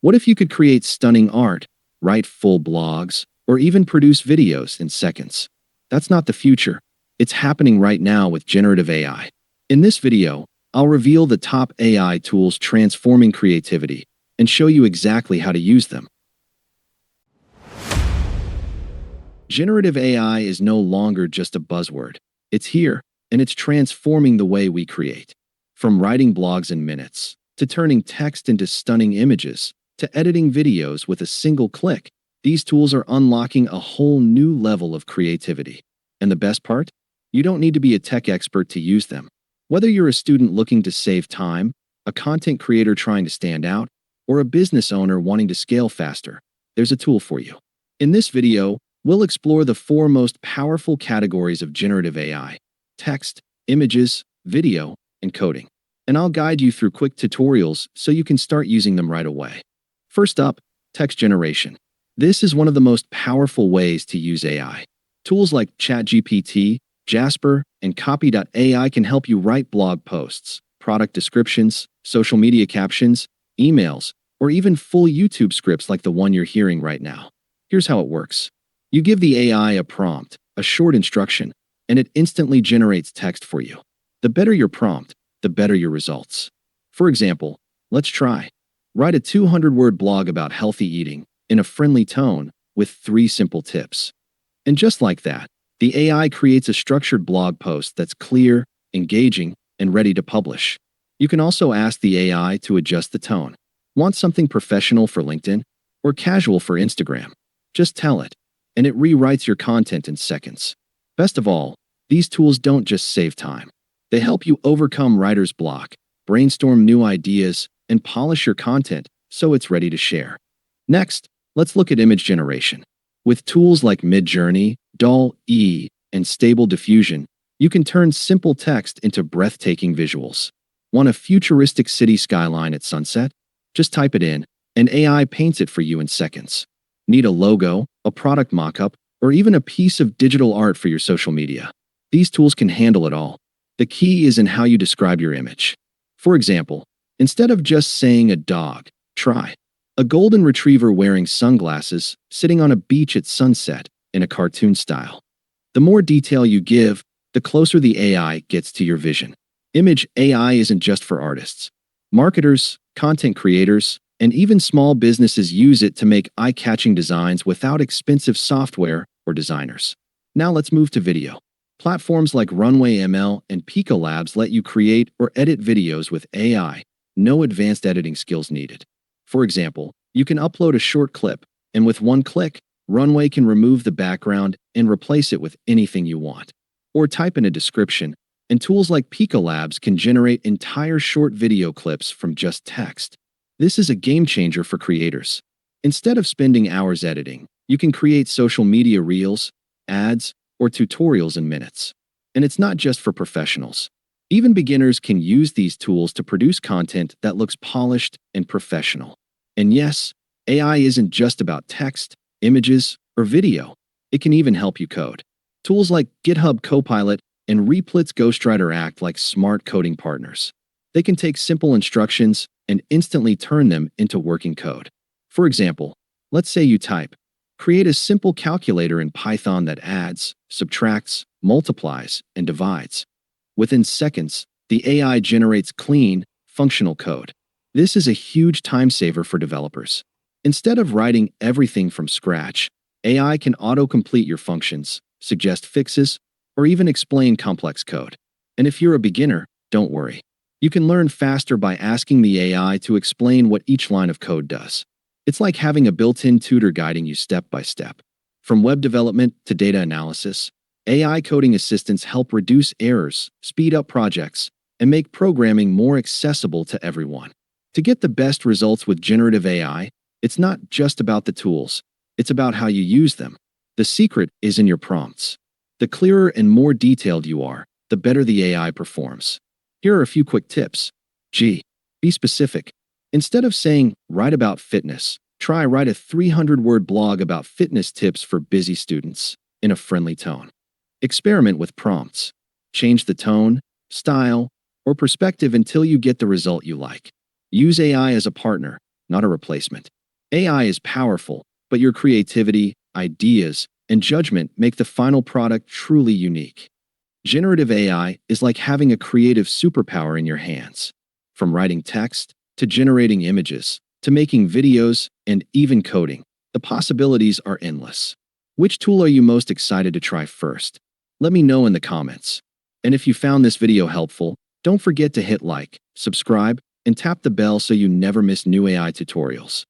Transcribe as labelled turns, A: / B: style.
A: What if you could create stunning art, write full blogs, or even produce videos in seconds? That's not the future. It's happening right now with generative AI. In this video, I'll reveal the top AI tools transforming creativity and show you exactly how to use them. Generative AI is no longer just a buzzword. It's here, and it's transforming the way we create. From writing blogs in minutes, to turning text into stunning images, to editing videos with a single click, these tools are unlocking a whole new level of creativity. And the best part? You don't need to be a tech expert to use them. Whether you're a student looking to save time, a content creator trying to stand out, or a business owner wanting to scale faster, there's a tool for you. In this video, we'll explore the four most powerful categories of generative AI: text, images, video, and coding. And I'll guide you through quick tutorials so you can start using them right away. First up, text generation. This is one of the most powerful ways to use AI. Tools like ChatGPT, Jasper, and Copy.ai can help you write blog posts, product descriptions, social media captions, emails, or even full YouTube scripts like the one you're hearing right now. Here's how it works. You give the AI a prompt, a short instruction, and it instantly generates text for you. The better your prompt, the better your results. For example, let's try. Write a 200-word blog about healthy eating in a friendly tone with 3 simple tips. And just like that, the AI creates a structured blog post that's clear, engaging, and ready to publish. You can also ask the AI to adjust the tone. Want something professional for LinkedIn or casual for Instagram? Just tell it, and it rewrites your content in seconds. Best of all, these tools don't just save time. They help you overcome writer's block, brainstorm new ideas, and polish your content so it's ready to share. Next, let's look at image generation. With tools like Midjourney, DALL-E, and Stable Diffusion, you can turn simple text into breathtaking visuals. Want a futuristic city skyline at sunset? Just type it in, and AI paints it for you in seconds. Need a logo, a product mockup, or even a piece of digital art for your social media? These tools can handle it all. The key is in how you describe your image. For example, instead of just saying a dog, try a golden retriever wearing sunglasses sitting on a beach at sunset in a cartoon style. The more detail you give, the closer the AI gets to your vision. Image AI isn't just for artists. Marketers, content creators, and even small businesses use it to make eye-catching designs without expensive software or designers. Now let's move to video. Platforms like Runway ML and Pico Labs let you create or edit videos with AI, no advanced editing skills needed. For example, you can upload a short clip, and with one click, Runway can remove the background and replace it with anything you want. Or type in a description, and tools like Pico Labs can generate entire short video clips from just text. This is a game changer for creators. Instead of spending hours editing, you can create social media reels, ads, or tutorials in minutes. And it's not just for professionals. Even beginners can use these tools to produce content that looks polished and professional. And yes, AI isn't just about text, images, or video. It can even help you code. Tools like GitHub Copilot and Replit's Ghostwriter act like smart coding partners. They can take simple instructions and instantly turn them into working code. For example, let's say you type, create a simple calculator in Python that adds, subtracts, multiplies, and divides. Within seconds, the AI generates clean, functional code. This is a huge time saver for developers. Instead of writing everything from scratch, AI can auto-complete your functions, suggest fixes, or even explain complex code. And if you're a beginner, don't worry. You can learn faster by asking the AI to explain what each line of code does. It's like having a built-in tutor guiding you step by step. From web development to data analysis, AI coding assistants help reduce errors, speed up projects, and make programming more accessible to everyone. To get the best results with generative AI, it's not just about the tools, it's about how you use them. The secret is in your prompts. The clearer and more detailed you are, the better the AI performs. Here are a few quick tips. Be specific. Instead of saying, write about fitness, try write a 300-word blog about fitness tips for busy students in a friendly tone. Experiment with prompts. Change the tone, style, or perspective until you get the result you like. Use AI as a partner, not a replacement. AI is powerful, but your creativity, ideas, and judgment make the final product truly unique. Generative AI is like having a creative superpower in your hands. From writing text, to generating images, to making videos, and even coding, the possibilities are endless. Which tool are you most excited to try first? Let me know in the comments. And if you found this video helpful, don't forget to hit like, subscribe, and tap the bell so you never miss new AI tutorials.